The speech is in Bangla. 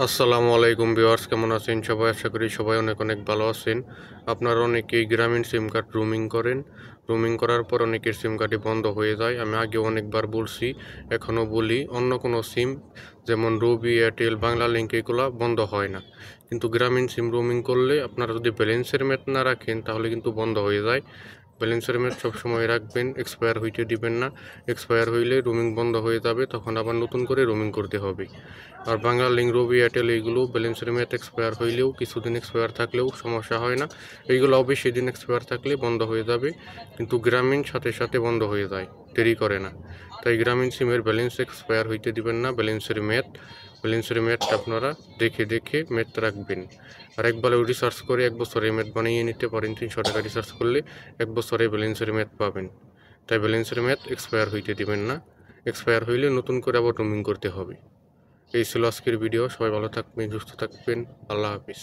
আসসালামু আলাইকুম ভিউয়ার্স, কেমন আছেন সবাই? আশা করি সবাই অনেক অনেক ভালো আছেন। আপনারা অনেকেই গ্রামীণ সিম কার্ড রোমিং করেন। রোমিং করার পর অনেকের সিম কার্ডই বন্ধ হয়ে যায়। আমি আগে অনেকবার বলছি, এখনও বলি, অন্য কোনো সিম যেমন রবি, এয়ারটেল, বাংলা লিঙ্ক এগুলো বন্ধ হয় না। কিন্তু গ্রামীণ সিম রোমিং করলে আপনারা যদি ব্যালেন্সের ম্যাথ না রাখেন তাহলে কিন্তু বন্ধ হয়ে যায়। ব্যালেন্সের ম্যাথ সবসময় রাখবেন, এক্সপায়ার হইতে দিবেন না। এক্সপায়ার হইলে রোমিং বন্ধ হয়ে যাবে, তখন আবার নতুন করে রোমিং করতে হবে। আর বাংলা লিঙ্ক, রবি, এয়ারটেল এইগুলো ব্যালেন্সের ম্যাথ এক্সপায়ার হইলেও কিছুদিন এক্সপায়ার থাকলেও সমস্যা হয় না। এইগুলো বেশি দিন এক্সপায়ার থাকলে বন্ধ হয়ে যাবে, কিন্তু গ্রামীণ সাথে সাথে বন্ধ হয়ে যায়, দেরি করে না। তাই গ্রামীণ সিমের ব্যালেন্স এক্সপায়ার হইতে দিবেন না। ব্যালেন্সের ম্যাথটা আপনারা দেখে দেখে ম্যাথ রাখবেন। আর একবার রিসার্চ করে 1 বছরের ম্যাথ বানিয়ে নিতে পারেন। 300 টাকা রিসার্চ করলে 1 বছরে ব্যালেন্সের ম্যাথ পাবেন। তাই ব্যালেন্সের ম্যাথ এক্সপায়ার হইতে দিবেন না। এক্সপায়ার হইলে নতুন করে আবার রোমিং করতে হবে। এই ছিল আজকের ভিডিও। সবাই ভালো থাকবেন, সুস্থ থাকবেন। আল্লাহ হাফিজ।